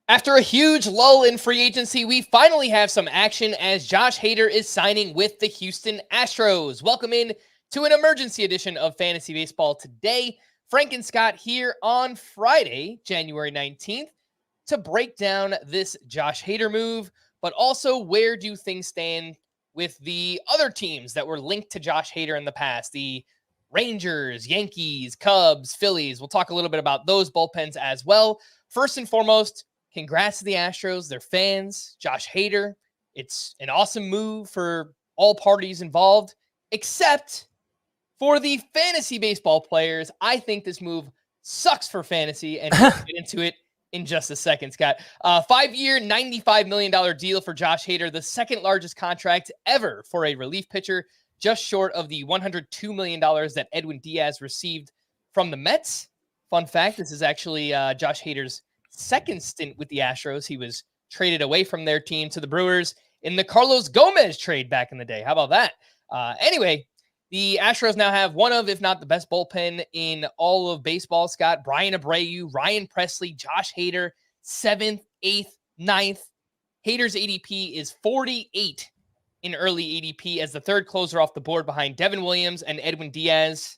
After a huge lull in free agency, we finally have some action as Josh Hader is signing with the Houston Astros. Welcome in to an emergency edition of Fantasy Baseball today. Frank and Scott here on Friday, January 19th, to break down this Josh Hader move, but also where do things stand with the other teams that were linked to Josh Hader in the past, the Rangers, Yankees, Cubs, Phillies. We'll talk a little bit about those bullpens as well. First and foremost, congrats to the Astros, their fans, Josh Hader. It's an awesome move for all parties involved, except for the fantasy baseball players. I think this move sucks for fantasy, and we'll get into it in just a second, Scott. 5-year, $95 million deal for Josh Hader, the second largest contract ever for a relief pitcher, just short of the $102 million that Edwin Diaz received from the Mets. Fun fact, this is actually Josh Hader's second stint with the Astros. He was traded away from their team to the Brewers in the Carlos Gomez trade back in the day. How about that? Anyway, the Astros now have one of, if not the best bullpen in all of baseball, Scott. Brian Abreu, Ryan Presley, Josh Hader, 7th, 8th, 9th. Hader's ADP is 48 in early ADP as the third closer off the board behind Devin Williams and Edwin Diaz.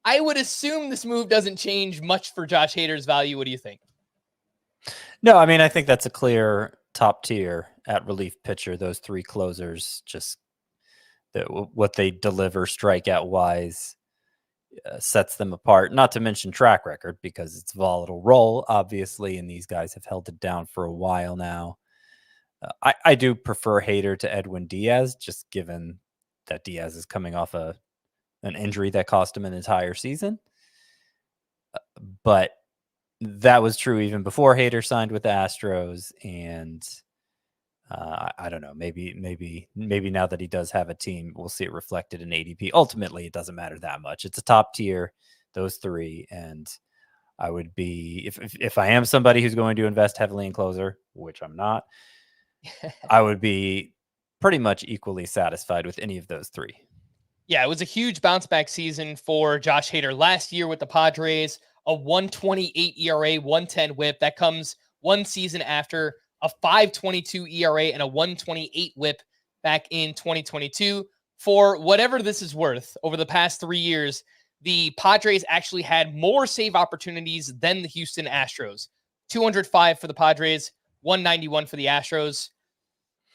I would assume this move doesn't change much for Josh Hader's value. What do you think? No, I mean, I think that's a clear top tier at relief pitcher. Those three closers, just what they deliver strikeout wise sets them apart. Not to mention track record, because it's a volatile role, obviously, and these guys have held it down for a while now. I do prefer Hader to Edwin Diaz, just given that Diaz is coming off an injury that cost him an entire season. But that was true even before Hader signed with the Astros, and I don't know. Maybe now that he does have a team, we'll see it reflected in ADP. Ultimately, it doesn't matter that much. It's a top tier, those three, and I would be if I am somebody who's going to invest heavily in closer, which I'm not, I would be pretty much equally satisfied with any of those three. Yeah, it was a huge bounce back season for Josh Hader last year with the Padres. A 1.28 ERA, 1.10 WHIP. That comes one season after a 5.22 ERA and a 1.28 WHIP back in 2022. For whatever this is worth, over the past 3 years, the Padres actually had more save opportunities than the Houston Astros. 205 for the Padres, 191 for the Astros.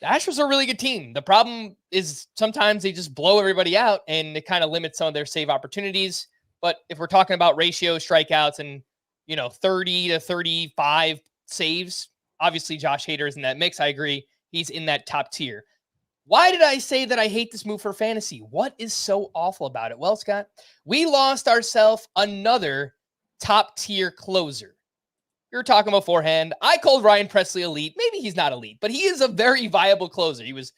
The Astros are a really good team. The problem is sometimes they just blow everybody out, and it kind of limits some of their save opportunities. But if we're talking about ratio strikeouts and, 30 to 35 saves, obviously Josh Hader is in that mix. I agree. He's in that top tier. Why did I say that I hate this move for fantasy? What is so awful about it? Well, Scott, we lost ourselves another top tier closer. We were talking beforehand. I called Ryan Presley elite. Maybe he's not elite, but he is a very viable closer. He was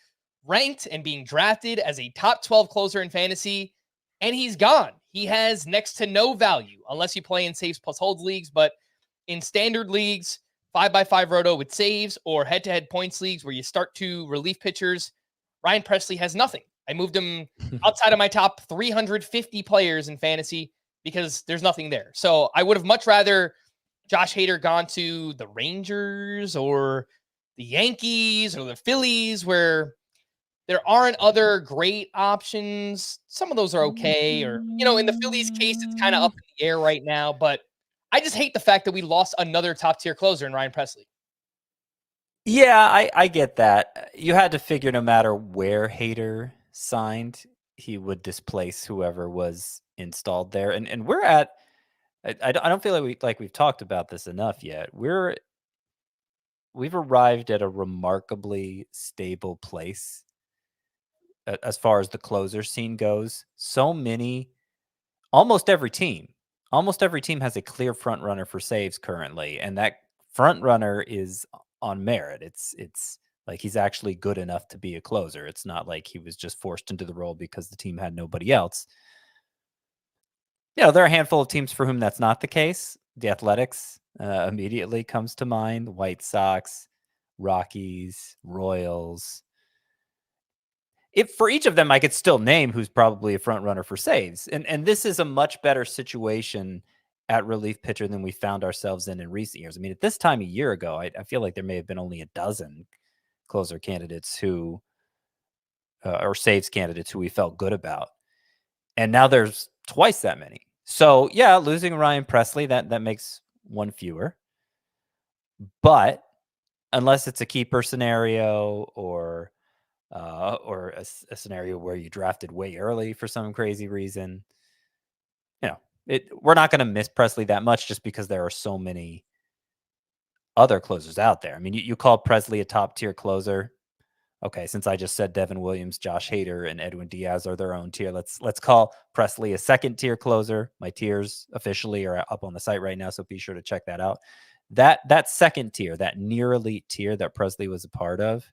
ranked and being drafted as a top 12 closer in fantasy, and he's gone. He has next to no value unless you play in saves plus holds leagues, but in standard leagues, 5x5 roto with saves or head-to-head points leagues where you start two relief pitchers, Ryan Presley has nothing. I moved him outside of my top 350 players in fantasy because there's nothing there. So I would have much rather Josh Hader gone to the Rangers or the Yankees or the Phillies, where there aren't other great options. Some of those are okay. Or, in the Phillies case, it's kind of up in the air right now. But I just hate the fact that we lost another top tier closer in Ryan Presley. Yeah, I get that. You had to figure no matter where Hader signed, he would displace whoever was installed there. And we're at, I don't feel like we've talked about this enough yet. We've arrived at a remarkably stable place as far as the closer scene goes. Almost every team has a clear front runner for saves currently, and that front runner is on merit. It's like he's actually good enough to be a closer. It's not like he was just forced into the role because the team had nobody else. There are a handful of teams for whom that's not the case. The Athletics immediately comes to mind. White Sox, Rockies, Royals. For each of them, I could still name who's probably a front runner for saves. And this is a much better situation at relief pitcher than we found ourselves in recent years. I mean, at this time a year ago, I feel like there may have been only a dozen closer candidates who, or saves candidates who we felt good about. And now there's twice that many. So yeah, losing Ryan Presley, that makes one fewer. But unless it's a keeper scenario or a scenario where you drafted way early for some crazy reason, we're not going to miss Presley that much just because there are so many other closers out there. I mean, you call Presley a top tier closer. Okay, since I just said Devin Williams, Josh Hader, and Edwin Diaz are their own tier, let's call Presley a second tier closer. My tiers officially are up on the site right now, so be sure to check that out. That second tier, that near elite tier that Presley was a part of,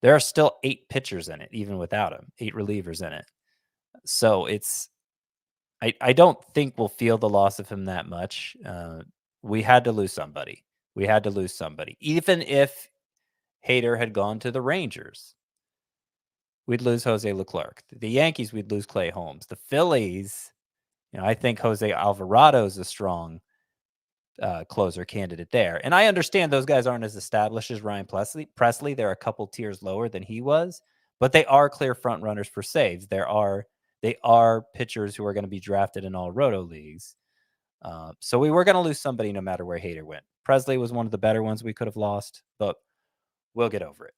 there are still 8 pitchers in it, even without him, 8 relievers in it. So I don't think we'll feel the loss of him that much. We had to lose somebody. Even if Hader had gone to the Rangers, we'd lose Jose Leclerc. The Yankees, we'd lose Clay Holmes. The Phillies, I think Jose Alvarado is a strong closer candidate there. And I understand those guys aren't as established as Ryan Presley. They're a couple tiers lower than he was, but they are clear front runners for saves. They are pitchers who are going to be drafted in all roto leagues. So we were going to lose somebody no matter where Hader went. Presley was one of the better ones we could have lost, but we'll get over it.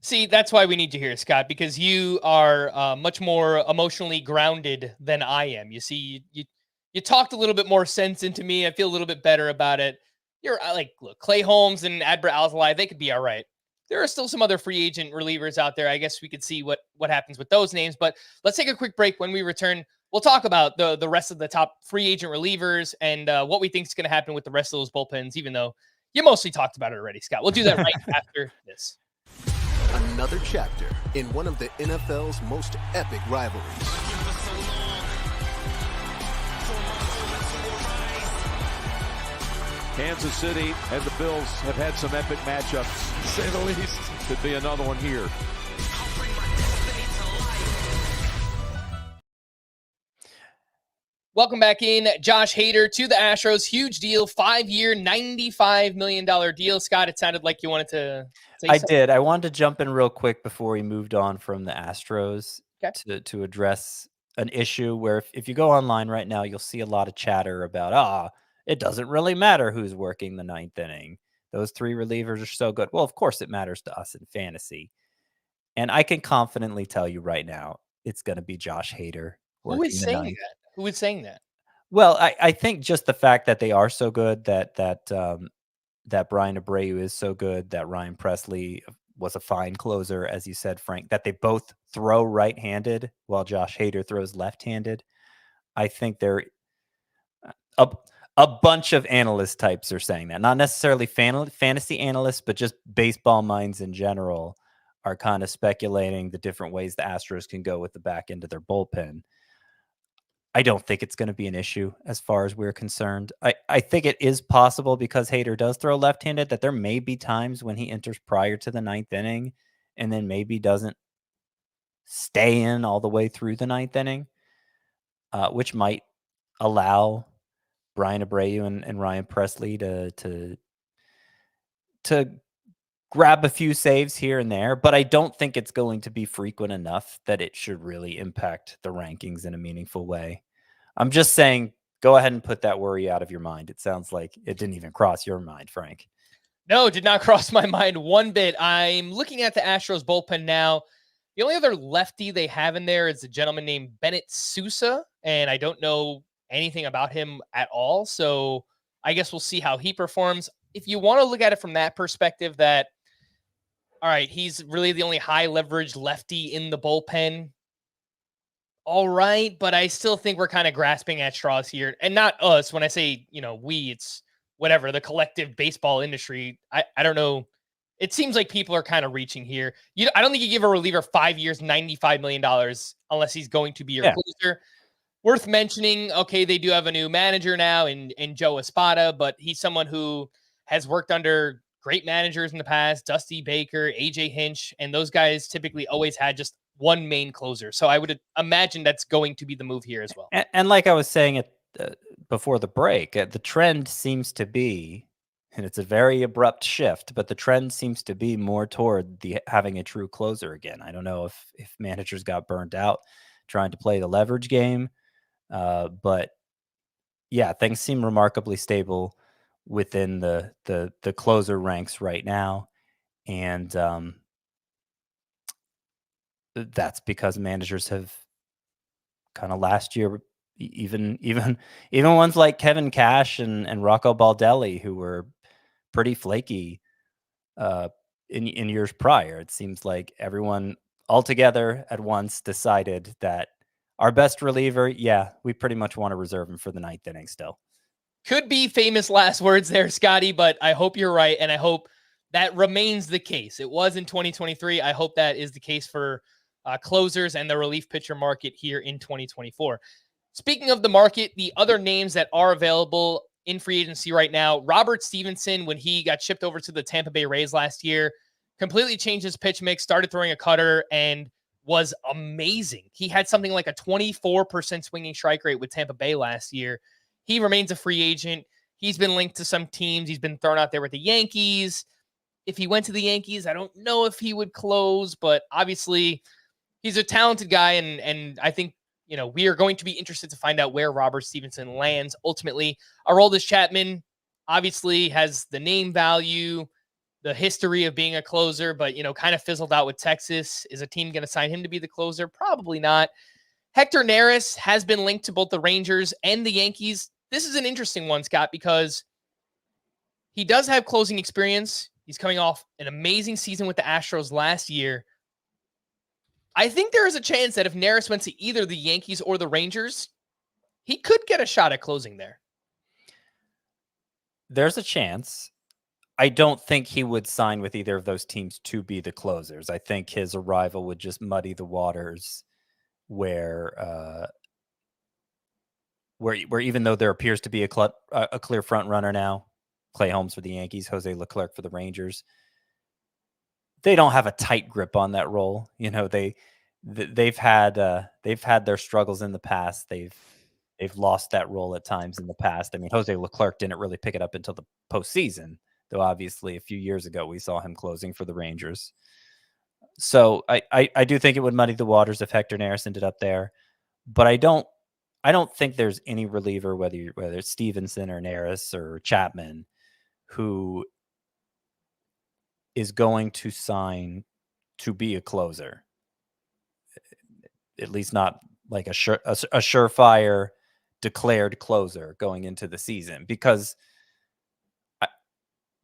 See, that's why we need you here, Scott, because you are much more emotionally grounded than I am. You see, you talked a little bit more sense into me. I feel a little bit better about it. You're like, look, Clay Holmes and Adbert Alzolay, they could be all right. There are still some other free agent relievers out there. I guess we could see what happens with those names. But let's take a quick break. When we return, we'll talk about the rest of the top free agent relievers and what we think is going to happen with the rest of those bullpens, even though you mostly talked about it already, Scott. We'll do that right after this. Another chapter in one of the NFL's most epic rivalries. Kansas City and the Bills have had some epic matchups, to say the least. Could be another one here. Welcome back in. Josh Hader to the Astros. Huge deal. 5-year, $95 million deal. Scott, it sounded like you wanted to say something. I did. I wanted to jump in real quick before we moved on from the Astros to address an issue where if you go online right now, you'll see a lot of chatter about, it doesn't really matter who's working the ninth inning. Those 3 relievers are so good. Well, of course it matters to us in fantasy. And I can confidently tell you right now, it's going to be Josh Hader. Who is saying that? Who is saying that? Well, I think just the fact that they are so good, that Brian Abreu is so good, that Ryan Presley was a fine closer, as you said, Frank, that they both throw right-handed while Josh Hader throws left-handed. I think they're a bunch of analyst types are saying that. Not necessarily fantasy analysts, but just baseball minds in general are kind of speculating the different ways the Astros can go with the back end of their bullpen. I don't think it's going to be an issue as far as we're concerned. I think it is possible, because Hader does throw left-handed, that there may be times when he enters prior to the 9th inning and then maybe doesn't stay in all the way through the 9th inning, which might allow Brian Abreu and Ryan Presley to grab a few saves here and there. But I don't think it's going to be frequent enough that it should really impact the rankings in a meaningful way. I'm just saying, go ahead and put that worry out of your mind. It sounds like it didn't even cross your mind, Frank. No, it did not cross my mind one bit. I'm looking at the Astros bullpen now. The only other lefty they have in there is a gentleman named Bennett Sousa, and I don't know anything about him at all. So I guess we'll see how he performs. If you want to look at it from that perspective, that, all right, he's really the only high leverage lefty in the bullpen. All right, but I still think we're kind of grasping at straws here. And not us. When I say, we, it's whatever, the collective baseball industry. I don't know. It seems like people are kind of reaching here. I don't think you give a reliever 5 years, $95 million unless he's going to be your closer. Worth mentioning, okay, they do have a new manager now in Joe Espada, but he's someone who has worked under great managers in the past, Dusty Baker, AJ Hinch, and those guys typically always had just one main closer. So I would imagine that's going to be the move here as well. And like I was saying before the break, the trend seems to be, and it's a very abrupt shift, but the trend seems to be more toward having a true closer again. I don't know if managers got burned out trying to play the leverage game, but yeah, things seem remarkably stable within the closer ranks right now, and that's because managers have kind of last year, even ones like Kevin Cash and Rocco Baldelli, who were pretty flaky in years prior. It seems like everyone altogether at once decided that our best reliever, yeah, we pretty much want to reserve him for the ninth inning still. Could be famous last words there, Scotty, but I hope you're right, and I hope that remains the case. It was in 2023. I hope that is the case for closers and the relief pitcher market here in 2024. Speaking of the market, the other names that are available in free agency right now, Robert Stevenson, when he got shipped over to the Tampa Bay Rays last year, completely changed his pitch mix, started throwing a cutter, and was amazing. He had something like a 24% swinging strike rate with Tampa Bay last year. He remains a free agent. He's been linked to some teams. He's been thrown out there with the Yankees. If he went to the Yankees, I don't know if he would close, but obviously he's a talented guy, and I think, we are going to be interested to find out where Robert Stevenson lands ultimately. Aroldis Chapman obviously has the name value, the history of being a closer, but, kind of fizzled out with Texas. Is a team going to sign him to be the closer? Probably not. Hector Neris has been linked to both the Rangers and the Yankees. This is an interesting one, Scott, because he does have closing experience. He's coming off an amazing season with the Astros last year. I think there is a chance that if Neris went to either the Yankees or the Rangers, he could get a shot at closing there. There's a chance. I don't think he would sign with either of those teams to be the closers. I think his arrival would just muddy the waters where even though there appears to be a clear front runner now, Clay Holmes for the Yankees, Jose Leclerc for the Rangers, they don't have a tight grip on that role. They've had their struggles in the past. They've lost that role at times in the past. I mean, Jose Leclerc didn't really pick it up until the postseason, though obviously a few years ago we saw him closing for the Rangers. So I do think it would muddy the waters if Hector Neris ended up there, but I don't think there's any reliever, whether it's Stevenson or Neris or Chapman, who is going to sign to be a closer. At least not like a surefire declared closer going into the season, because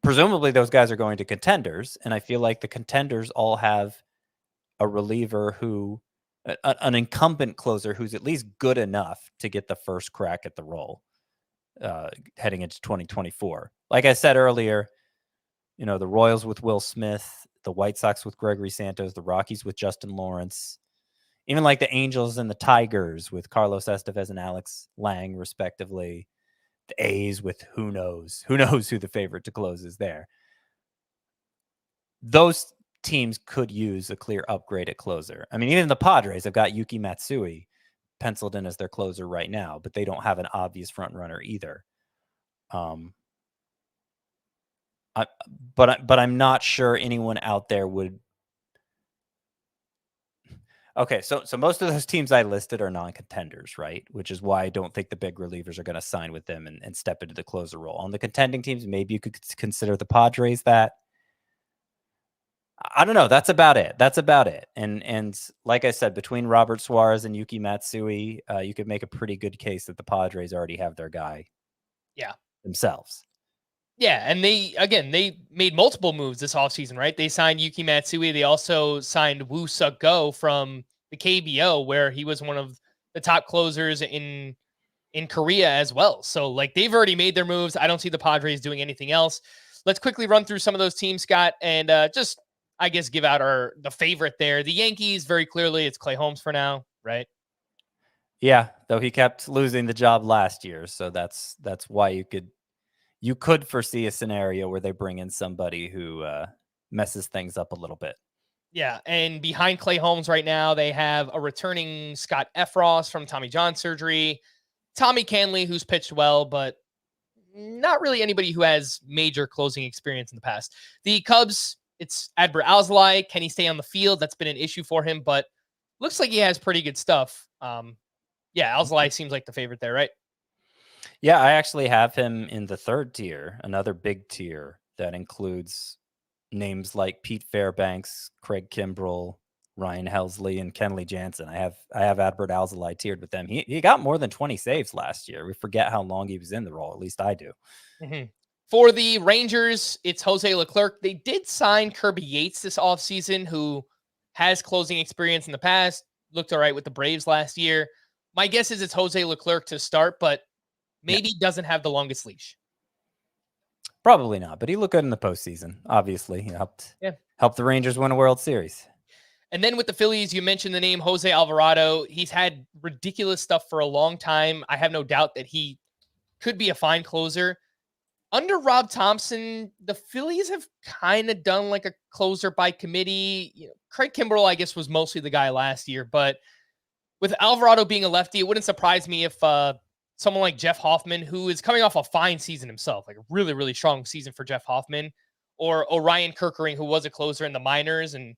presumably those guys are going to contenders, and I feel like the contenders all have a reliever an incumbent closer who's at least good enough to get the first crack at the role heading into 2024. Like I said earlier, the Royals with Will Smith, the White Sox with Gregory Santos, the Rockies with Justin Lawrence, even like the Angels and the Tigers with Carlos Estevez and Alex Lang, respectively. The A's with who knows who the favorite to close is there. Those teams could use a clear upgrade at closer. I mean, even the Padres have got Yuki Matsui penciled in as their closer right now, but they don't have an obvious front runner either. But I'm not sure anyone out there would. Okay, so most of those teams I listed are non-contenders, right? Which is why I don't think the big relievers are going to sign with them and step into the closer role. On the contending teams, maybe you could consider the Padres that. I don't know. That's about it. And like I said, between Robert Suarez and Yuki Matsui, you could make a pretty good case that the Padres already have their guy. Yeah. Themselves. Yeah, and they made multiple moves this offseason, right? They signed Yuki Matsui. They also signed Woo Suk Go from the KBO, where he was one of the top closers in Korea as well. So, they've already made their moves. I don't see the Padres doing anything else. Let's quickly run through some of those teams, Scott, and just, I guess, give out the favorite there. The Yankees, very clearly, it's Clay Holmes for now, right? Yeah, though he kept losing the job last year, so that's why you could foresee a scenario where they bring in somebody who messes things up a little bit. Yeah, and behind Clay Holmes right now, they have a returning Scott Efros from Tommy John surgery. Tommy Canley, who's pitched well, but not really anybody who has major closing experience in the past. The Cubs, it's Adbert Alzolay. Can he stay on the field? That's been an issue for him, but looks like he has pretty good stuff. Yeah, Alzolay seems like the favorite there, right? Yeah, I actually have him in the third tier, another big tier that includes names like Pete Fairbanks, Craig Kimbrell, Ryan Helsley, and Kenley Jansen. I have Adbert Alzolay tiered with them. He got more than 20 saves last year. We forget how long he was in the role. At least I do. Mm-hmm. For the Rangers, it's Jose Leclerc. They did sign Kirby Yates this offseason, who has closing experience in the past, looked all right with the Braves last year. My guess is it's Jose Leclerc to start, but maybe doesn't have the longest leash. Probably not, but he looked good in the postseason. Obviously, he helped the Rangers win a World Series. And then with the Phillies, you mentioned the name Jose Alvarado. He's had ridiculous stuff for a long time. I have no doubt that he could be a fine closer. Under Rob Thompson, the Phillies have kind of done like a closer by committee. Craig Kimbrell, I guess, was mostly the guy last year, but with Alvarado being a lefty, it wouldn't surprise me if someone like Jeff Hoffman, who is coming off a fine season himself, like a really, really strong season for Jeff Hoffman, or Orion Kerkering, who was a closer in the minors and,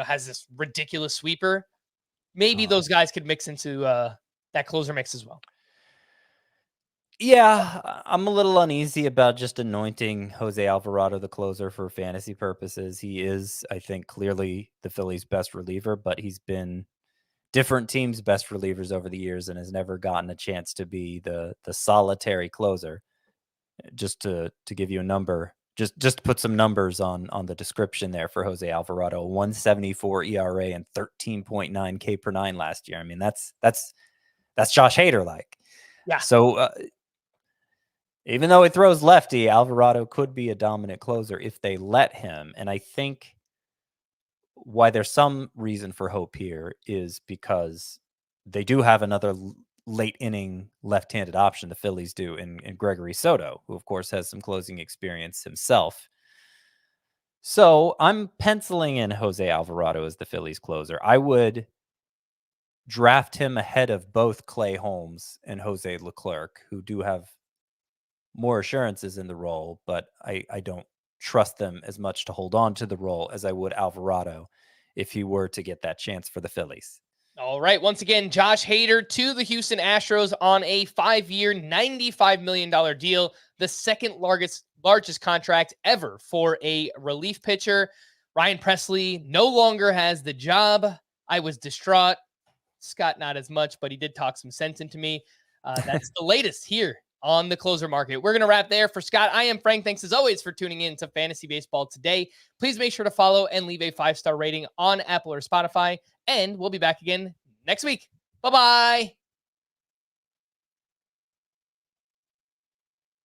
has this ridiculous sweeper. Maybe those guys could mix into that closer mix as well. Yeah, I'm a little uneasy about just anointing Jose Alvarado the closer for fantasy purposes. He is, I think, clearly the Phillies' best reliever, but he's been different teams' best relievers over the years and has never gotten a chance to be the solitary closer. Just to give you a number, just to put some numbers on the description there for Jose Alvarado, 1.74 ERA and 13.9 K per nine last year. I mean, that's Josh Hader like. Yeah. So even though he throws lefty, Alvarado could be a dominant closer if they let him. And I think why there's some reason for hope here is because they do have another late inning left-handed option, the Phillies do, in Gregory Soto, who of course has some closing experience himself. So I'm penciling in Jose Alvarado as the Phillies closer. I would draft him ahead of both Clay Holmes and Jose Leclerc, who do have more assurances in the role, but I don't trust them as much to hold on to the role as I would Alvarado if he were to get that chance for the Phillies. All right. Once again, Josh Hader to the Houston Astros on a 5-year, $95 million deal, the second largest contract ever for a relief pitcher. Ryan Presley no longer has the job. I was distraught. Scott, not as much, but he did talk some sense into me. That's the latest here on the closer market. We're going to wrap there. For Scott, I am Frank. Thanks as always for tuning in to Fantasy Baseball Today. Please make sure to follow and leave a 5-star rating on Apple or Spotify. And we'll be back again next week. Bye-bye.